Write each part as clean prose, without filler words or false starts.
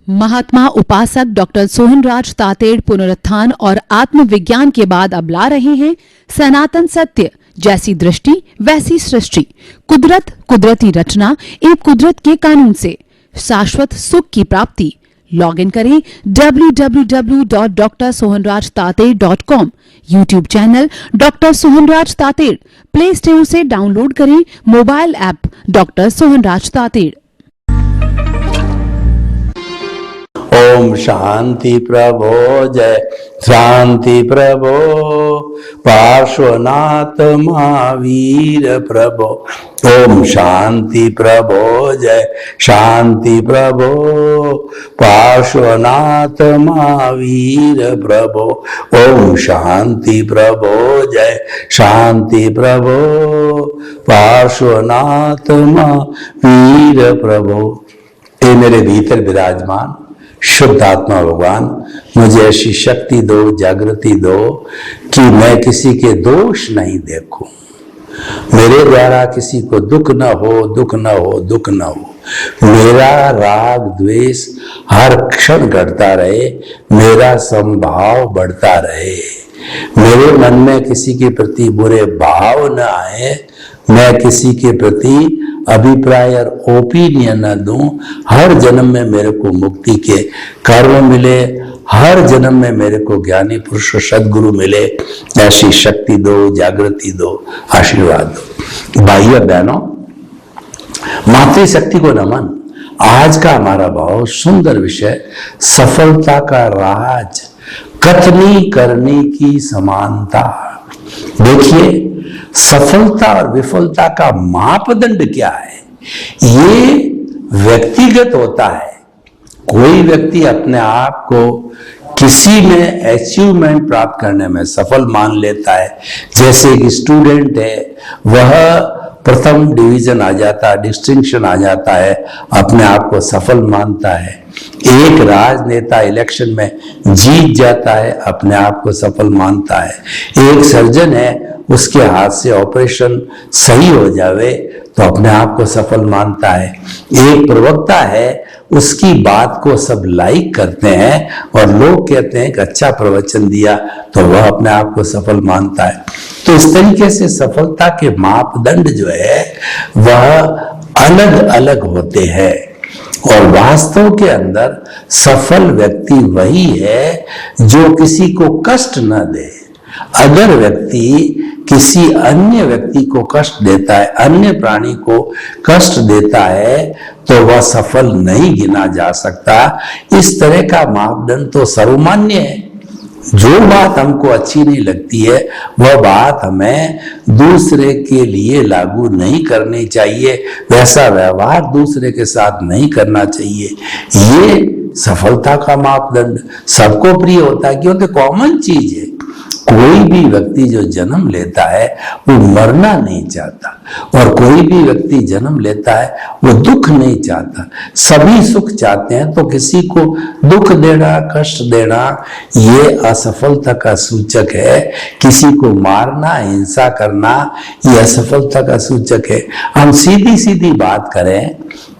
महात्मा उपासक डॉक्टर सोहनराज तातेड़ पुनरुत्थान और आत्मविज्ञान के बाद अब ला रहे हैं सनातन सत्य, जैसी दृष्टि वैसी सृष्टि, कुदरत, कुदरती रचना एवं कुदरत के कानून से शाश्वत सुख की प्राप्ति। लॉगिन करें www.drsohanrajtated.com, YouTube channel doctor Sohanraj Tated, play store से डाउनलोड करें mobile app doctor Sohanraj Tated. ओम शांति प्रभो, जय शांति प्रभो, पार्श्वनाथ महावीर प्रभो। ओम शांति प्रभो, जय शांति प्रभो, पार्श्वनाथ महावीर प्रभो। ओम शांति प्रभो, जय शांति प्रभो, पार्श्वनाथ महावीर प्रभो। ये मेरे भीतर विराजमान शुद्ध आत्मा भगवान, मुझे ऐसी शक्ति दो, जागृति दो कि मैं किसी के दोष नहीं देखूं, मेरे द्वारा किसी को दुख न हो, दुख न हो, दुख न हो। मेरा राग द्वेष हर क्षण घटता रहे, मेरा समभाव बढ़ता रहे, मेरे मन में किसी के प्रति बुरे भाव न आए, मैं किसी के प्रति अभिप्राय और ओपिनियन न दूं। हर जन्म में मेरे को मुक्ति के कर्म मिले, हर जन्म में मेरे को ज्ञानी पुरुष सदगुरु मिले, ऐसी शक्ति दो, जागृति दो, आशीर्वाद दो। भाइयों बहनों, मातृशक्ति को नमन। आज का हमारा बहुत सुंदर विषय, सफलता का राज, कथनी करने की समानता। देखिए, सफलता और विफलता का मापदंड क्या है? ये व्यक्तिगत होता है। कोई व्यक्ति अपने आप को किसी में अचीवमेंट प्राप्त करने में सफल मान लेता है। जैसे एक स्टूडेंट है, वह प्रथम डिवीजन आ जाता है, डिस्टिंक्शन आ जाता है, अपने आप को सफल मानता है। एक राजनेता इलेक्शन में जीत जाता है, अपने आप को सफल मानता है। एक सर्जन है, उसके हाथ से ऑपरेशन सही हो जावे तो अपने आप को सफल मानता है। एक प्रवक्ता है, उसकी बात को सब लाइक करते हैं और लोग कहते हैं कि अच्छा प्रवचन दिया, तो वह अपने आप को सफल मानता है। तो इस तरीके से सफलता के मापदंड जो है वह अलग अलग होते हैं, और वास्तव के अंदर सफल व्यक्ति वही है जो किसी को कष्ट न दे। अगर व्यक्ति किसी अन्य व्यक्ति को कष्ट देता है, अन्य प्राणी को कष्ट देता है, तो वह सफल नहीं गिना जा सकता। इस तरह का मापदंड तो सर्वमान्य है। जो बात हमको अच्छी नहीं लगती है, वह बात हमें दूसरे के लिए लागू नहीं करनी चाहिए, वैसा व्यवहार दूसरे के साथ नहीं करना चाहिए। ये सफलता का मापदंड सबको प्रिय होता है, क्योंकि कॉमन चीज है। कोई भी व्यक्ति जो जन्म लेता है वो मरना नहीं चाहता, और कोई भी व्यक्ति जन्म लेता है वो दुख नहीं चाहता। सभी सुख चाहते हैं, तो किसी को दुख देना, कष्ट देना, ये असफलता का सूचक है। किसी को मारना, हिंसा करना, ये असफलता का सूचक है। हम सीधी सीधी बात करें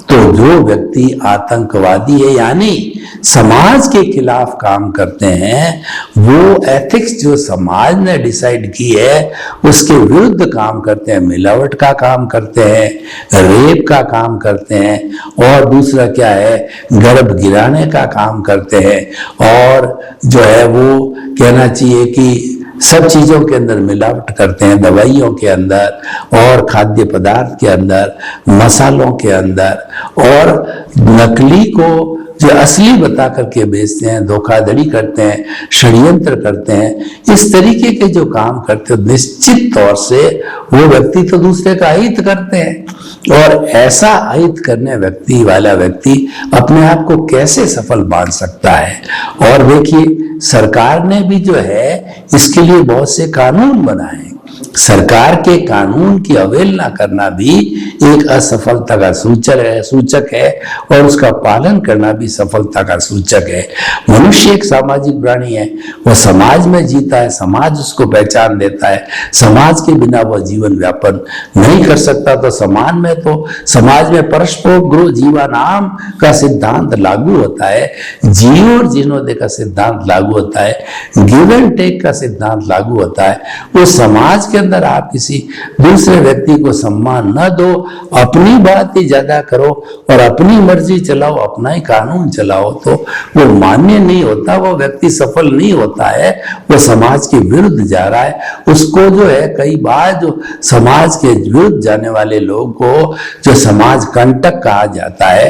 तो जो व्यक्ति आतंकवादी है, यानी समाज के खिलाफ काम करते हैं, वो एथिक्स जो समाज ने डिसाइड की है उसके विरुद्ध काम करते हैं। मिलावट का काम करते हैं, रेप का काम करते हैं, और दूसरा क्या है, गर्भ गिराने का काम करते हैं, और जो है वो कहना चाहिए कि सब चीजों के अंदर मिलावट करते हैं, दवाइयों के अंदर और खाद्य पदार्थ के अंदर, मसालों के अंदर, और नकली को जो असली बता करके बेचते हैं, धोखाधड़ी करते हैं, षड्यंत्र करते हैं। इस तरीके के जो काम करते हैं, निश्चित तौर से वो व्यक्ति तो दूसरे का हित करते हैं, और ऐसा हित करने व्यक्ति वाला व्यक्ति अपने आप को कैसे सफल मान सकता है? और देखिए, सरकार ने भी जो है इसके लिए बहुत से कानून बनाए। सरकार के कानून की अवहेलना करना भी एक असफलता का सूचक है और उसका पालन करना भी सफलता का सूचक है। मनुष्य एक सामाजिक प्राणी है, वह समाज में जीता है, समाज उसको पहचान देता है, समाज के बिना वह जीवन व्यापन नहीं कर सकता। तो समाज में परस्पर गुरु जीवा नाम का सिद्धांत लागू होता है, जियो और जीनो दे का सिद्धांत लागू होता है, गिव एंड टेक का सिद्धांत लागू होता है। वो समाज के अंदर आप किसी दूसरे व्यक्ति को सम्मान न दो, अपनी बात ही ज्यादा करो और अपनी मर्जी चलाओ, अपना ही कानून चलाओ, तो वो मान्य नहीं होता, वो व्यक्ति सफल नहीं होता है, वो समाज के विरुद्ध जा रहा है। उसको जो है कई बार जो समाज के विरुद्ध जाने वाले लोगों को जो समाज कंटक कहा जाता है।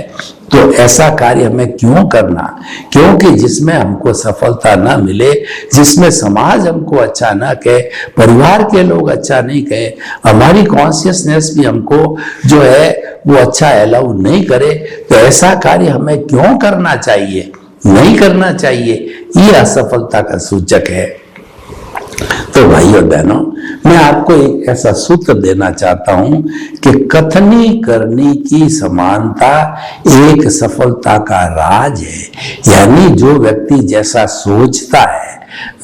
तो ऐसा कार्य हमें क्यों करना, क्योंकि जिसमें हमको सफलता ना मिले, जिसमें समाज हमको अच्छा ना कहे, परिवार के लोग अच्छा नहीं कहे, हमारी कॉन्शियसनेस भी हमको जो है वो अच्छा अलाउ नहीं करे, तो ऐसा कार्य हमें क्यों करना चाहिए, नहीं करना चाहिए। ये असफलता का सूचक है। तो भाइयों बहनों, मैं आपको एक ऐसा सूत्र देना चाहता हूं कि कथनी करनी की समानता एक सफलता का राज है। यानी जो व्यक्ति जैसा सोचता है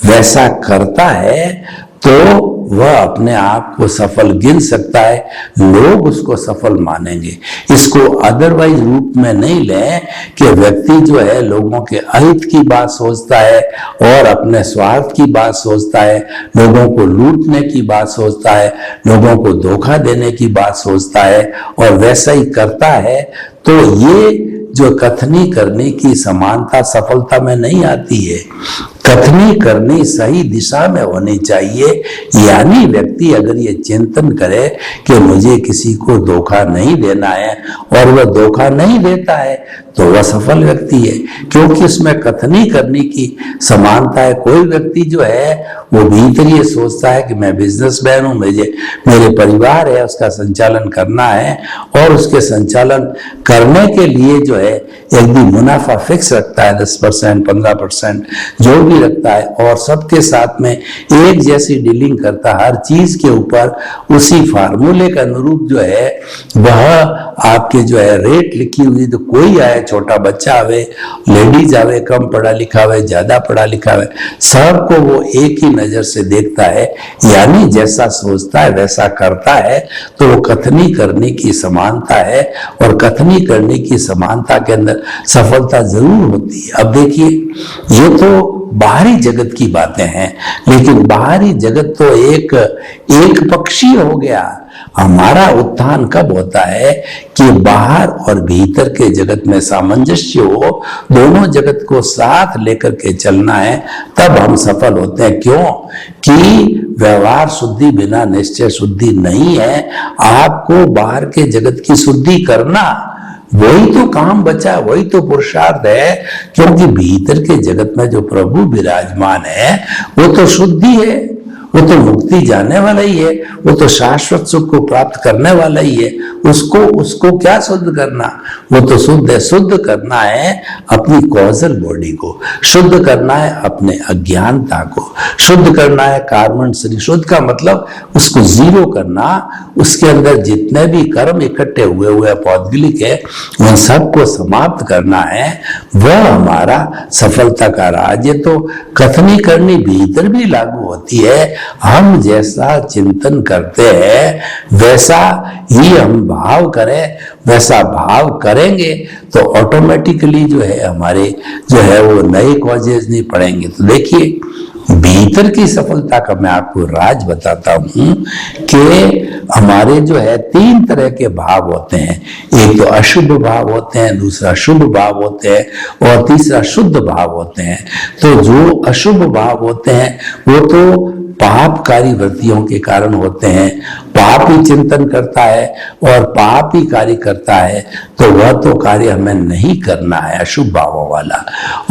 वैसा करता है तो वह अपने आप को सफल गिन सकता है, लोग उसको सफल मानेंगे। इसको अदरवाइज रूप में नहीं लें कि व्यक्ति जो है लोगों के अहित की बात सोचता है और अपने स्वार्थ की बात सोचता है, लोगों को लूटने की बात सोचता है, लोगों को धोखा देने की बात सोचता है और वैसा ही करता है। तो ये जो कथनी करने की समानता सफलता में नहीं आती है। कथनी करनी सही दिशा में होनी चाहिए। यानी व्यक्ति अगर ये चिंतन करे कि मुझे किसी को धोखा नहीं देना है और वह धोखा नहीं देता है तो वह सफल व्यक्ति है, क्योंकि उसमें कथनी करने की समानता है। कोई व्यक्ति जो है वो भीतर ये सोचता है कि मैं बिजनेसमैन हूं, मेरे परिवार है, उसका संचालन करना है और उसके संचालन करने के लिए जो है एक भी मुनाफा फिक्स रखता है, 10% 15% जो भी रखता है, और सबके साथ में एक जैसी डीलिंग करता है। हर चीज के ऊपर उसी फार्मूले के अनुरूप जो है वह आपके जो है रेट लिखी हुई, तो कोई आए, छोटा बच्चा आवे, लेडीज आवे, कम पढ़ा लिखा आवे, ज्यादा पढ़ा लिखा आवे, सबको वो एक ही नजर से देखता है। यानी जैसा सोचता है वैसा करता है। तो वो कथनी करने की समानता है और कथनी करने की समानता के अंदर सफलता जरूर होती है। अब देखिए, ये तो बाहरी जगत की बातें हैं, लेकिन बाहरी जगत तो एक पक्षी हो गया। हमारा उत्थान कब होता है कि बाहर और भीतर के जगत में सामंजस्य हो, दोनों जगत को साथ लेकर के चलना है, तब हम सफल होते हैं। क्यों कि व्यवहार शुद्धि बिना निश्चय शुद्धि नहीं है। आपको बाहर के जगत की शुद्धि करना, वही तो काम बचा, वही तो पुरुषार्थ है, क्योंकि भीतर के जगत में जो प्रभु विराजमान है वो तो शुद्धि है, वो तो मुक्ति जाने वाला ही है, वो तो शाश्वत सुख को प्राप्त करने वाला ही है। उसको क्या शुद्ध करना, वो तो शुद्ध है। शुद्ध करना है अपनी कॉजल बॉडी को, शुद्ध करना है अपने अज्ञानता को, शुद्ध करना है कार्बन शरीर। शुद्ध का मतलब उसको जीरो करना, उसके अंदर जितने भी कर्म इकट्ठे हुए पौद्गलिक है उन सबको समाप्त करना है। वह हमारा सफलता का राज है। तो कथनी करनी भीतर भी लागू होती है। हम जैसा चिंतन करते हैं वैसा ही हम भाव करें, वैसा भाव करेंगे तो ऑटोमेटिकली जो है हमारे जो है वो नए कॉजेज नहीं पड़ेंगे। तो देखिए, भीतर की सफलता का मैं आपको राज बताता हूं कि हमारे जो है 3 तरह के भाव होते हैं। एक तो अशुभ भाव होते हैं, दूसरा शुभ भाव होते हैं और तीसरा शुद्ध भाव होते हैं। तो जो अशुभ भाव होते हैं वो तो पापकारी वृत्तियों के कारण होते हैं। पाप ही चिंतन करता है और पाप ही कार्य करता है, तो वह तो कार्य हमें नहीं करना है, अशुभ भावों वाला।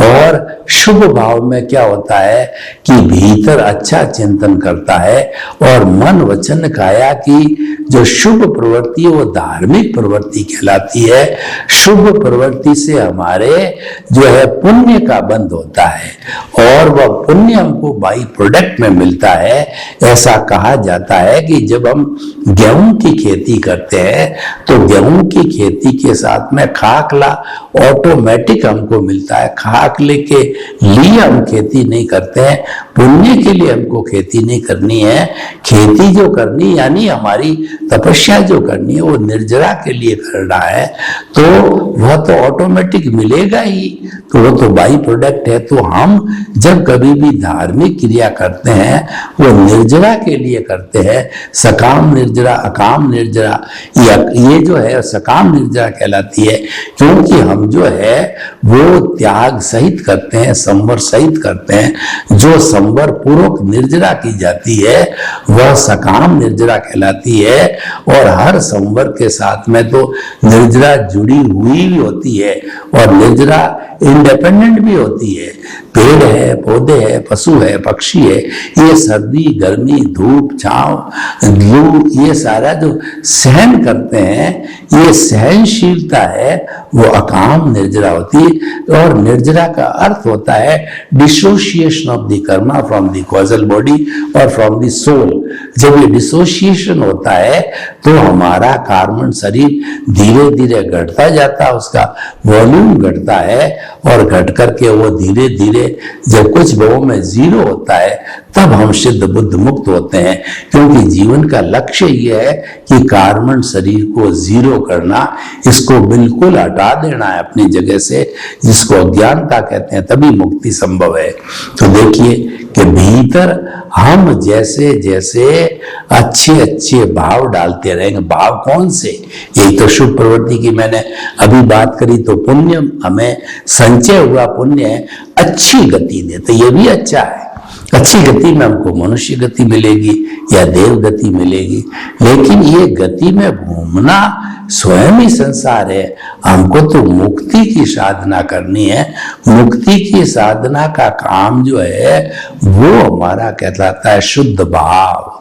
और शुभ भाव में क्या होता है कि भीतर अच्छा चिंतन करता है और मन वचन काया की जो शुभ प्रवृत्ति है वो धार्मिक प्रवृत्ति कहलाती है। शुभ प्रवृत्ति से हमारे जो है पुण्य का बंध होता है और वह पुण्य हमको बाई प्रोडक्ट में मिलता है। ऐसा कहा जाता है कि जब हम गेहूं की खेती करते हैं तो गेहूं की खेती के साथ में खाकला ऑटोमेटिक हमको मिलता है। खाकले के लिए हम खेती नहीं करते हैं, पुण्य के लिए हमको खेती नहीं करनी है। खेती जो करनी यानी हमारी तपस्या जो करनी है वो निर्जरा के लिए करना है, तो वह तो ऑटोमेटिक मिलेगा ही, तो वो तो बाई प्रोडक्ट है। तो हम जब कभी भी धार्मिक क्रिया करते हैं वो निर्जरा के लिए करते हैं। सकाम निर्जरा, अकाम निर्जरा, ये जो है सकाम निर्जरा कहलाती है, क्योंकि हम जो है वो त्याग सहित करते हैं, संवर सहित करते हैं। जो संवर पूर्वक निर्जरा की जाती है वह सकाम निर्जरा कहलाती है। और हर संवर के साथ में तो निर्जरा जुड़ी हुई भी होती है और निर्जरा इंडिपेंडेंट भी होती है। पेड़ है, पौधे है, पशु है, पक्षी है, ये सर्दी गर्मी धूप छांव लू ये सारा जो सहन करते हैं, ये सहनशीलता है वो अकाम निर्जरा होती है। और निर्जरा का अर्थ होता है dissociation of the Karma from the causal body और फ्रॉम द सोल। जब ये डिसोसिएशन होता है तो हमारा कार्बन शरीर धीरे धीरे घटता जाता है, उसका वॉल्यूम घटता है और घट करके वो धीरे धीरे जब कुछ भावों में जीरो होता है तब हम सिद्ध बुद्ध मुक्त होते हैं। क्योंकि जीवन का लक्ष्य यह है कि कार्बन शरीर को जीरो करना, इसको बिल्कुल हटा देना है अपनी जगह से, जिसको अज्ञानता कहते हैं, तभी मुक्ति संभव है। तो देखिए कि भीतर हम जैसे जैसे अच्छे अच्छे भाव डालते रहेंगे। भाव कौन से? एक तो शुभ प्रवृत्ति की मैंने अभी बात करी, तो पुण्य हमें संचय हुआ पुण्य अच्छी गति दे, तो ये भी अच्छा है। अच्छी गति में हमको मनुष्य गति मिलेगी या देव गति मिलेगी, लेकिन ये गति में घूमना स्वयं ही संसार है। हमको तो मुक्ति की साधना करनी है। मुक्ति की साधना का काम जो है वो हमारा कहलाता है शुद्ध भाव।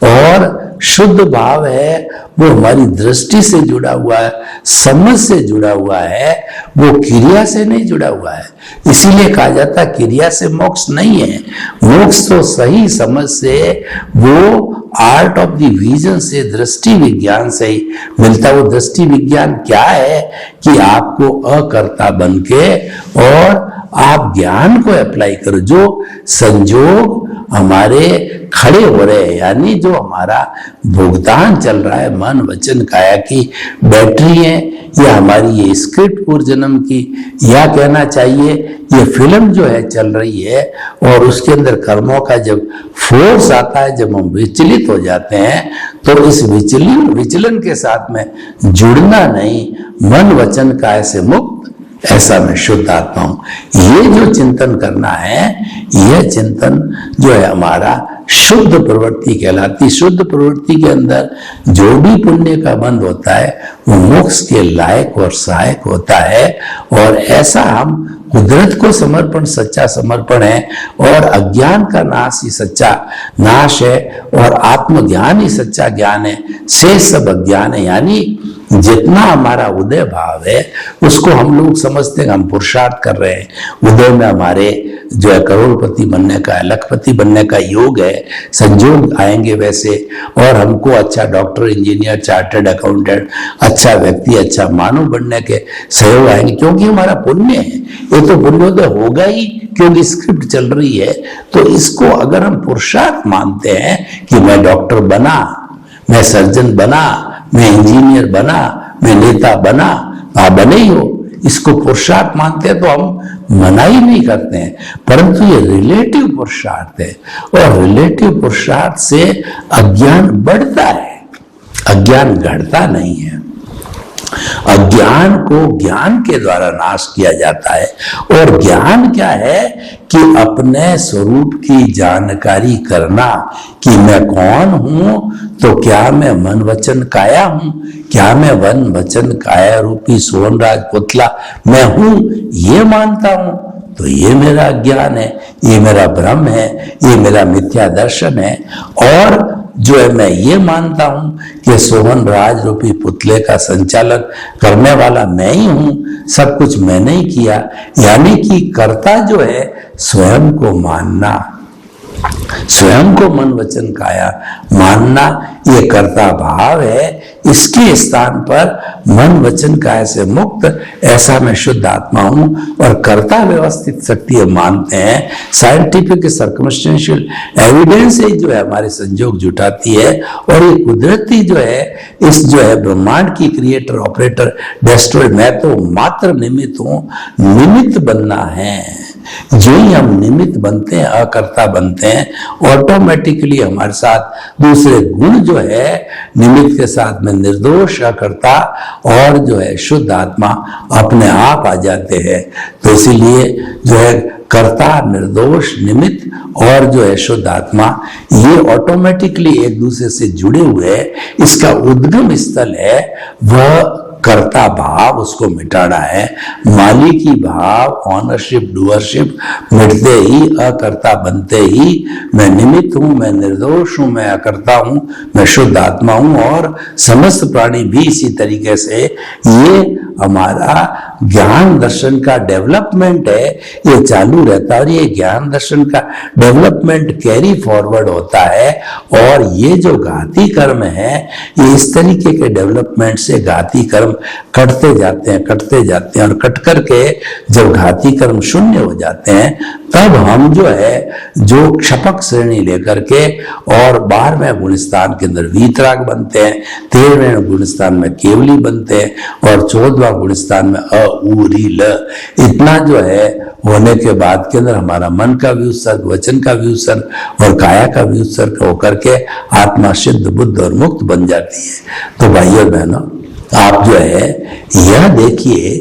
और शुद्ध भाव है वो हमारी दृष्टि से जुड़ा हुआ है, समझ से जुड़ा हुआ है, वो क्रिया से नहीं जुड़ा हुआ है। इसीलिए कहा जाता है क्रिया से मोक्ष नहीं है। मोक्ष तो सही समझ से, वो आर्ट ऑफ द विजन से, दृष्टि विज्ञान से ही मिलता। वो दृष्टि विज्ञान क्या है कि आपको अकर्ता बन के और आप ज्ञान को अप्लाई करो। जो संजोग हमारे खड़े हो रहे हैं, यानी जो हमारा भुगतान चल रहा है मन वचन काया की बैटरी है, या हमारी ये स्क्रिप्ट पूर्व जन्म की, या कहना चाहिए ये फिल्म जो है चल रही है, और उसके अंदर कर्मों का जब फोर्स आता है, जब हम विचलित हो जाते हैं, तो इस विचलन के साथ में जुड़ना नहीं, मन वचन काया से मुक्त, ऐसा मैं शुद्ध आत्मा हूं। ये जो चिंतन करना है, यह चिंतन जो है हमारा शुद्ध प्रवृत्ति कहलाती। शुद्ध प्रवृत्ति के अंदर जो भी पुण्य का बंध होता है वो मोक्ष के लायक और सहायक होता है। और ऐसा हम कुदरत को समर्पण सच्चा समर्पण है, और अज्ञान का नाश ही सच्चा नाश है, और आत्मज्ञान ही सच्चा ज्ञान है। शेष सब अज्ञान है। यानी जितना हमारा उदय भाव है उसको हम लोग समझते हैं हम पुरुषार्थ कर रहे हैं। उदय में हमारे जो है करोड़पति बनने का, लखपति बनने का योग है, संजोग आएंगे वैसे, और हमको अच्छा डॉक्टर, इंजीनियर, चार्टर्ड अकाउंटेंट, अच्छा व्यक्ति, अच्छा मानव बनने के सहयोग आएंगे, क्योंकि हमारा पुण्य है। ये तो पुण्योदय होगा ही, क्योंकि स्क्रिप्ट चल रही है। तो इसको अगर हम पुरुषार्थ मानते हैं कि मैं डॉक्टर बना, मैं सर्जन बना, मैं इंजीनियर बना, मैं नेता बना, आप बने ही हो, इसको पुरुषार्थ मानते हैं तो हम मनाही नहीं करते हैं। परंतु ये रिलेटिव पुरुषार्थ है, और रिलेटिव पुरुषार्थ से अज्ञान बढ़ता है, अज्ञान घटता नहीं है। अज्ञान को ज्ञान के द्वारा नाश किया जाता है। और ज्ञान क्या है कि अपने स्वरूप की जानकारी करना कि मैं कौन हूं, तो क्या मैं मन वचन काया हूं, क्या मैं वन वचन काया रूपी सोहनराज पुतला मैं हूं ये मानता हूं, तो ये मेरा ज्ञान है, ये मेरा भ्रम है, ये मेरा मिथ्या दर्शन है। और जो है मैं ये मानता हूं कि सोहन राज रूपी पुतले का संचालन करने वाला मैं ही हूं, सब कुछ मैंने ही किया, यानी कि कर्ता जो है स्वयं को मानना, स्वयं को मन वचन काया मानना, ये कर्ता भाव है। इसके स्थान पर मन वचन काया से मुक्त ऐसा मैं शुद्ध आत्मा हूं और कर्ता व्यवस्थित शक्ति मानते हैं। साइंटिफिक सर्कमस्टेंशियल एविडेंस ही जो है हमारे संजोग जुटाती है, और ये कुदरती जो है इस जो है ब्रह्मांड की क्रिएटर ऑपरेटर डेस्ट्रॉय, मैं तो मात्र निमित्त हूं, निमित्त बनना है। जो ही हम निमित्त बनते हैं, अकर्ता बनते हैं, ऑटोमेटिकली हमारे साथ दूसरे गुण जो है निमित्त के साथ में निर्दोष अकर्ता और जो है शुद्ध आत्मा अपने आप आ जाते हैं। तो इसीलिए जो है कर्ता, निर्दोष, निमित्त और जो है शुद्ध आत्मा ये ऑटोमेटिकली एक दूसरे से जुड़े हुए हैं। इसका उद्गम स्थल है वह कर्ता भाव, उसको मिटाना है। मालिकी भाव, ऑनरशिप, डूअरशिप मिटते ही, अकर्ता बनते ही मैं निमित्त हूं, मैं निर्दोष हूं, मैं अकर्ता हूं, मैं शुद्ध आत्मा हूं, और समस्त प्राणी भी इसी तरीके से, ये हमारा ज्ञान दर्शन का डेवलपमेंट है, ये चालू रहता है। और ये ज्ञान दर्शन का डेवलपमेंट कैरी फॉरवर्ड होता है, और ये जो घाती कर्म है ये इस तरीके के डेवलपमेंट से घाती कर्म कटते जाते हैं, कटते जाते हैं, और कट करके जब घाती कर्म शून्य हो जाते हैं तब हम जो है जो क्षपक श्रेणी लेकर के और 12वें गुणस्थान के अंदर वीतराग बनते हैं, 13वें गुणस्थान में केवली बनते हैं, और 14वां गुणस्थान में अ उ री ल। इतना जो है होने के बाद के अंदर हमारा मन का भी उत्सर्ग, वचन का भी उत्सर्ग और काया का भी उत्सर्ग होकर के आत्मा सिद्ध, बुद्ध और मुक्त बन जाती है। तो भाइयों बहनों, आप जो है यह देखिए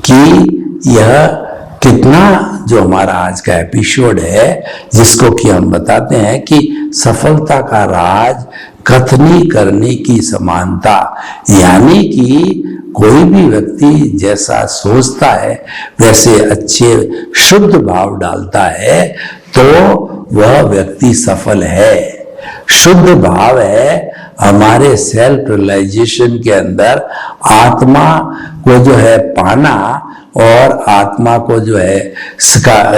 कि यह कितना जो हमारा आज का एपिसोड है, जिसको कि हम बताते हैं कि सफलता का राज कथनी करने की समानता, यानी कि कोई भी व्यक्ति जैसा सोचता है वैसे अच्छे शुद्ध भाव डालता है तो वह व्यक्ति सफल है। शुद्ध भाव है हमारे सेल्फ रियलाइजेशन के अंदर आत्मा को जो है पाना, और आत्मा को जो है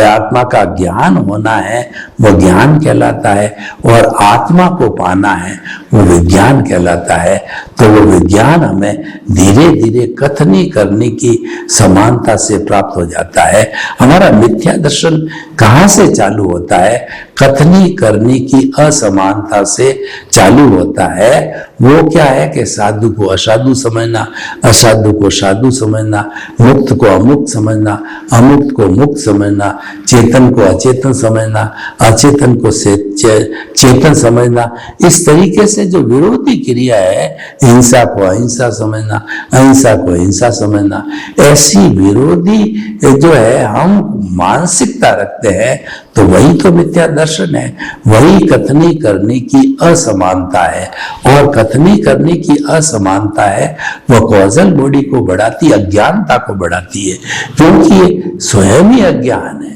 आत्मा का ज्ञान होना है वो ज्ञान कहलाता है, और आत्मा को पाना है वो विज्ञान कहलाता है। तो वो विज्ञान हमें धीरे धीरे कथनी करने की समानता से प्राप्त हो जाता है। हमारा मिथ्या दर्शन कहाँ से चालू होता है? कथनी करने की असमानता से चालू होता है। वो क्या है कि साधु को असाधु समझना, असाधु को साधु समझना, मुक्त को अमुक्त समझना, अमुक्त को मुक्त समझना, चेतन को अचेतन समझना, अचेतन को चेतन समझना। इस तरीके से जो विरोधी क्रिया है, हिंसा को अहिंसा समझना, अहिंसा को हिंसा समझना, ऐसी विरोधी जो है हम मानसिकता रखते हैं, तो वही तो मिथ्या दर्शन है, वही कथनी करने की असमानता है। और कथनी करने की असमानता है वह कॉजल बॉडी को बढ़ाती, अज्ञानता को बढ़ाती है, क्योंकि ये स्वयं ही अज्ञान है।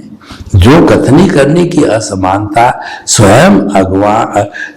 जो कथनी करने की असमानता स्वयं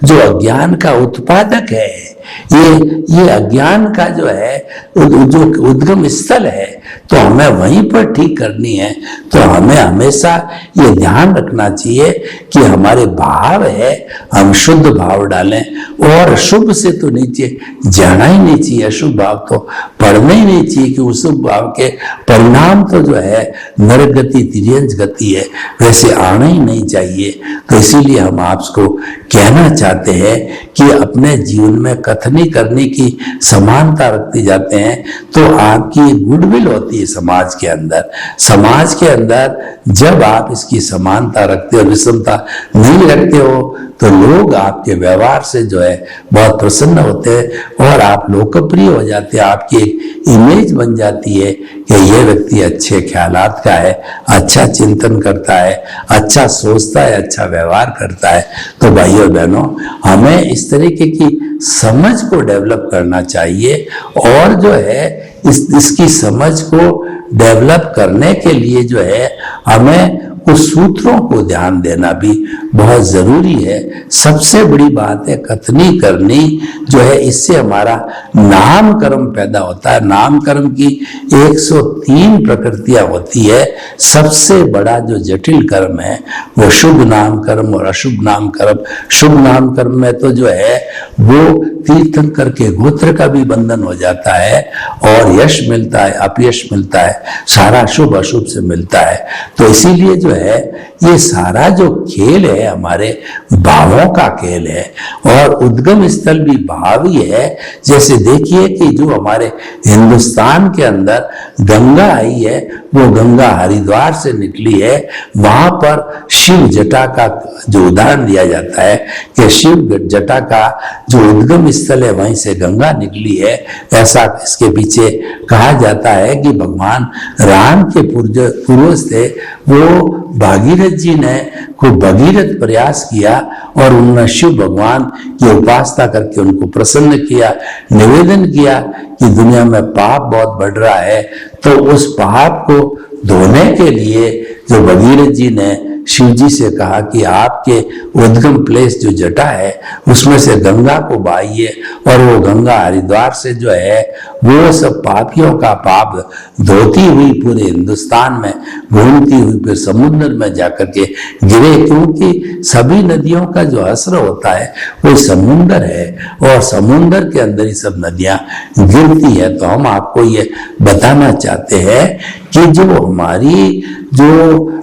जो अज्ञान का उत्पादक है, ये अज्ञान का जो है जो उद्गम स्थल है, तो हमें वहीं पर ठीक करनी है। तो हमें हमेशा ये ध्यान रखना चाहिए कि हमारे भाव है हम शुद्ध भाव डालें, और शुभ से तो नीचे जाना ही नहीं चाहिए, अशुभ भाव तो पढ़ना ही नहीं चाहिए, कि उस शुभ भाव के परिणाम तो जो है नरक गति, तिर्यंच गति है, वैसे आना ही नहीं चाहिए। तो इसीलिए हम आपको कहना चाहते हैं कि अपने जीवन में कथनी करने की समानता रखते जाते हैं तो आपकी गुडविल होती है, चाहिए समाज के अंदर। समाज के अंदर जब आप इसकी समानता रखते हो, विषमता नहीं रखते हो, तो लोग आपके व्यवहार से जो है बहुत प्रसन्न होते हैं और आप लोकप्रिय हो जाते हैं। आपकी एक इमेज बन जाती है कि ये व्यक्ति अच्छे ख्यालात का है, अच्छा चिंतन करता है, अच्छा सोचता है, अच्छा व्यवहार करता है। तो भाइयों बहनों, हमें इस तरीके की समझ को डेवलप करना चाहिए और जो है इसकी समझ को डेवलप करने के लिए जो है हमें कुछ सूत्रों को ध्यान देना भी बहुत जरूरी है। सबसे बड़ी बात है कथनी करनी जो है, इससे हमारा नाम कर्म पैदा होता है। नाम कर्म की 103 प्रकृतियां होती है। सबसे बड़ा जो जटिल कर्म है वो शुभ नाम कर्म और अशुभ नाम कर्म। शुभ नाम कर्म में तो जो है वो तीर्थंकर के गोत्र का भी बंधन हो जाता है और यश मिलता है, अपयश मिलता है, सारा शुभ अशुभ से मिलता है। तो इसीलिए जो है ये सारा जो खेल है हमारे भावों का खेल है और उद्गम स्थल भी भाव ही है। जैसे देखिए कि जो हमारे हिंदुस्तान के अंदर गंगा आई है वो गंगा हरिद्वार से निकली है। वहां पर शिव जटा का जो उदाहरण दिया जाता है कि शिव जटा का जो उद्गम स्थल है वहीं से गंगा निकली है। ऐसा इसके पीछे कहा जाता है कि भगवान राम के पूर्वज थे, वो भागीरथ जी ने खूब भगीरथ प्रयास किया और उन्होंने शिव भगवान की उपासना करके उनको प्रसन्न किया, निवेदन किया कि दुनिया में पाप बहुत बढ़ रहा है। तो उस पाप को धोने के लिए जो भगीरथ जी ने शिव जी से कहा कि आपके उद्गम प्लेस जो जटा है उसमें से गंगा को बहाइए और वो गंगा हरिद्वार से जो है वो सब पापियों का पाप धोती हुई पूरे हिंदुस्तान में घूमती हुई फिर समुद्र में जाकर के गिरे, क्योंकि सभी नदियों का जो असर होता है वो समुद्र है और समुद्र के अंदर ही सब नदियां गिरती है। तो हम आपको ये बताना चाहते हैं कि जो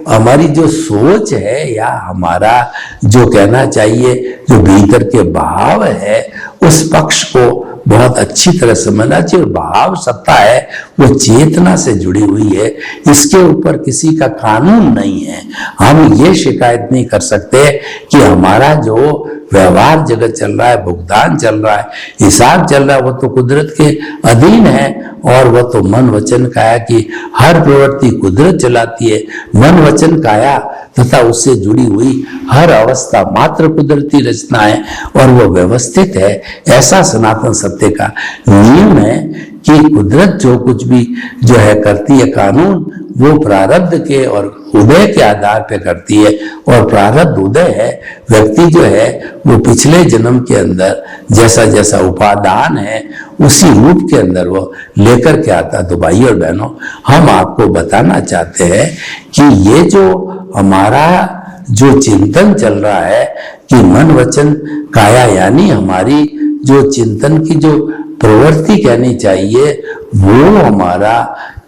हमारी जो सोच है या हमारा जो कहना चाहिए जो भीतर के भाव है उस पक्ष को बहुत अच्छी तरह समझना चाहिए। और भाव सत्ता है वो चेतना से जुड़ी हुई है, इसके ऊपर किसी का कानून नहीं है। हम ये शिकायत नहीं कर सकते कि हमारा जो व्यवहार जगत चल रहा है, भुगतान चल रहा है, हिसाब चल रहा है, वो तो कुदरत के अधीन है और वह तो मन वचन काया की हर प्रवृत्ति कुदरत चलाती है। मन वचन काया तथा उससे जुड़ी हुई हर अवस्था मात्र कुदरती रचना है और वो व्यवस्थित है। ऐसा सनातन सत्य का नियम है कि कुदरत जो कुछ भी जो है करती है, कानून वो प्रारब्ध के और उदय के आधार पे करती है और प्रारब्ध उदय है। व्यक्ति जो है वो पिछले जन्म के अंदर जैसा जैसा उपादान है उसी रूप के अंदर वो लेकर के आता। तो भाई और बहनों, हम आपको बताना चाहते हैं कि ये जो हमारा जो चिंतन चल रहा है कि मन वचन काया, यानी हमारी जो चिंतन की जो प्रवृत्ति कहनी चाहिए वो हमारा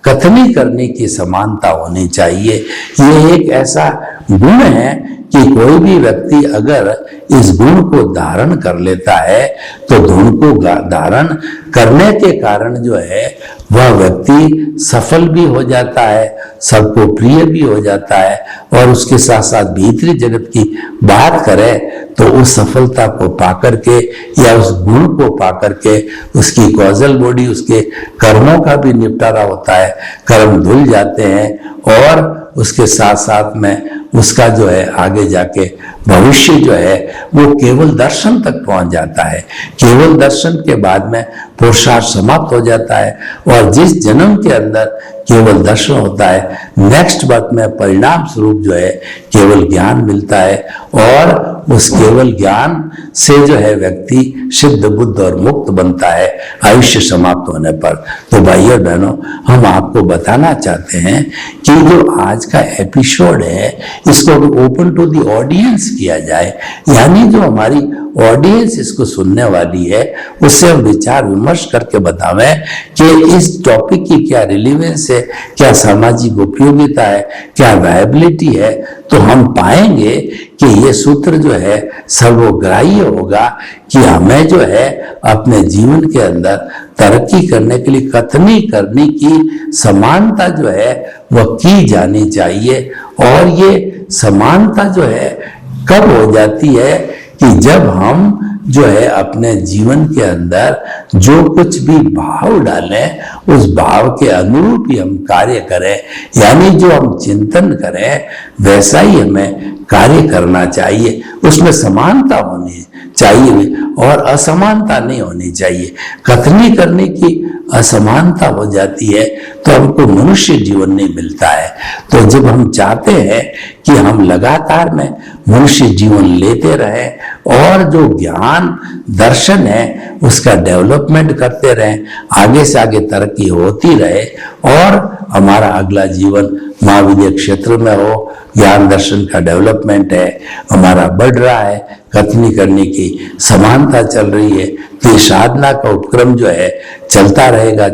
कथनी करने की समानता होनी चाहिए। ये एक ऐसा गुण है कि कोई भी व्यक्ति अगर इस गुण को धारण कर लेता है तो गुण को धारण करने के कारण जो है वह व्यक्ति सफल भी हो जाता है, सबको प्रिय भी हो जाता है और उसके साथ साथ भीतरी जगत की बात करें तो उस सफलता को पाकर के या उस गुण को पाकर के उसकी कॉजल बॉडी, उसके कर्मों का भी निपटारा होता है, कर्म धुल जाते हैं और उसके साथ साथ में उसका जो है आगे जाके भविष्य जो है वो केवल दर्शन तक पहुंच जाता है। केवल दर्शन के बाद में पुरुषार्थ समाप्त हो जाता है और जिस जन्म के अंदर केवल दर्शन होता है, नेक्स्ट बर्थ में परिणाम स्वरूप जो है केवल ज्ञान मिलता है और उस केवल ज्ञान से जो है व्यक्ति सिद्ध बुद्ध और मुक्त बनता है आयुष्य समाप्त होने पर। तो भाइयों बहनों, हम आपको बताना चाहते हैं कि जो आज का एपिसोड है इसको ओपन टू दी ऑडियंस किया जाए, यानी जो हमारी ऑडियंस इसको सुनने वाली है उससे हम विचार विमर्श करके बतावें कि इस टॉपिक की क्या रिलेवेंस है, क्या सामाजिक उपयोगिता है, क्या वायबिलिटी है। तो हम पाएंगे कि ये सूत्र जो है सर्वग्राह्य होगा कि हमें जो है अपने जीवन के अंदर तरक्की करने के लिए कथनी करनी की समानता जो है वह की जानी चाहिए। और ये समानता जो है कब हो जाती है कि जब हम जो है अपने जीवन के अंदर जो कुछ भी भाव डालें उस भाव के अनुरूप ही हम कार्य करें, यानी जो हम चिंतन करें वैसा ही हमें कार्य करना चाहिए। उसमें समानता होनी चाहिए और असमानता नहीं होनी चाहिए। कथनी करने की असमानता हो जाती है तो हमको मनुष्य जीवन नहीं मिलता है। तो जब हम चाहते हैं कि हम लगातार में मनुष्य जीवन लेते रहें और जो ज्ञान दर्शन है उसका डेवलपमेंट करते रहें, आगे से आगे तरक्की होती रहे और हमारा अगला जीवन महाविद्या क्षेत्र में हो, ज्ञान दर्शन का डेवलपमेंट है हमारा बढ़ रहा है, कथनी करने की समानता चल रही है, तो साधना का उपक्रम जो है चलता रहेगा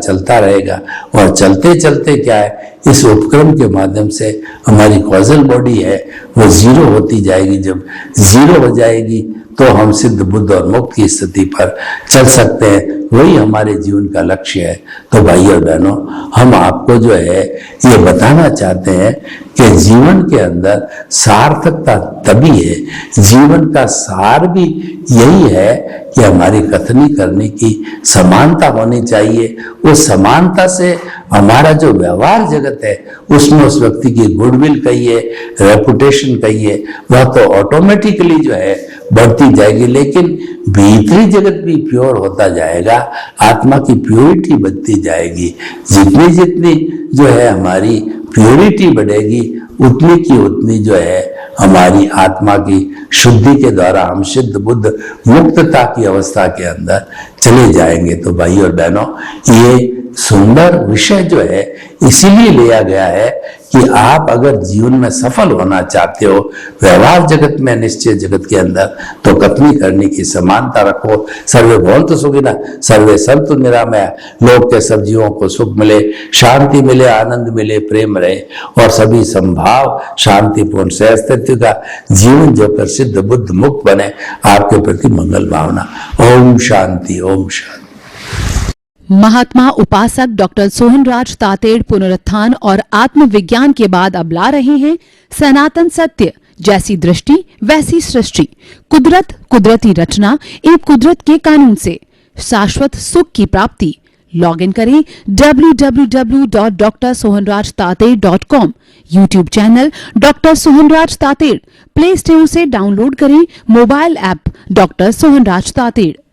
और चलते चलते क्या है इस उपक्रम के माध्यम से हमारी कॉजल बॉडी है वो जीरो होती जाएगी। जब जीरो हो जाएगी तो हम सिद्ध बुद्ध और मुक्त की स्थिति पर चल सकते हैं, वही हमारे जीवन का लक्ष्य है। तो भाई और बहनों, हम आपको जो है ये बताना चाहते हैं कि जीवन के अंदर सार्थकता तभी है, जीवन का सार भी यही है कि हमारी कथनी करने की समानता होनी चाहिए। उस समानता से हमारा जो व्यवहार जगत है उसमें उस व्यक्ति की गुडविल कहिए, रेपुटेशन कहिए, वह तो ऑटोमेटिकली जो है बढ़ती जाएगी, लेकिन भीतरी जगत भी प्योर होता जाएगा, आत्मा की प्योरिटी बढ़ती जाएगी। जितनी जितनी जो है हमारी प्योरिटी बढ़ेगी उतनी की उतनी जो है हमारी आत्मा की शुद्धि के द्वारा हम सिद्ध बुद्ध मुक्तता की अवस्था के अंदर चले जाएंगे। तो भाई और बहनों, ये सुंदर विषय जो है इसीलिए लिया गया है कि आप अगर जीवन में सफल होना चाहते हो व्यवहार जगत में, निश्चय जगत के अंदर, तो कथनी करने की समानता रखो। सर्वे भवन्तु सुखिनः, सर्वे सन्तु निरामया, लोक के सब जीवों को सुख मिले, शांति मिले, आनंद मिले, प्रेम रहे और सभी संभाव शांतिपूर्ण से अस्तित्व का जीवन जोकर सिद्ध बुद्ध मुक्त बने। आपके प्रति मंगल भावना। ओम शांति, ओम शांति। महात्मा उपासक डॉक्टर सोहनराज तातेड़ पुनरुत्थान और आत्मविज्ञान के बाद अब ला रहे हैं सनातन सत्य, जैसी दृष्टि वैसी सृष्टि, कुदरत, कुदरती रचना एवं कुदरत के कानून से शाश्वत सुख की प्राप्ति। लॉग इन करें www.drsohanrajtated.com, YouTube channel doctor Sohanraj Tated, play store से डाउनलोड करें mobile app doctor Sohanraj Tated.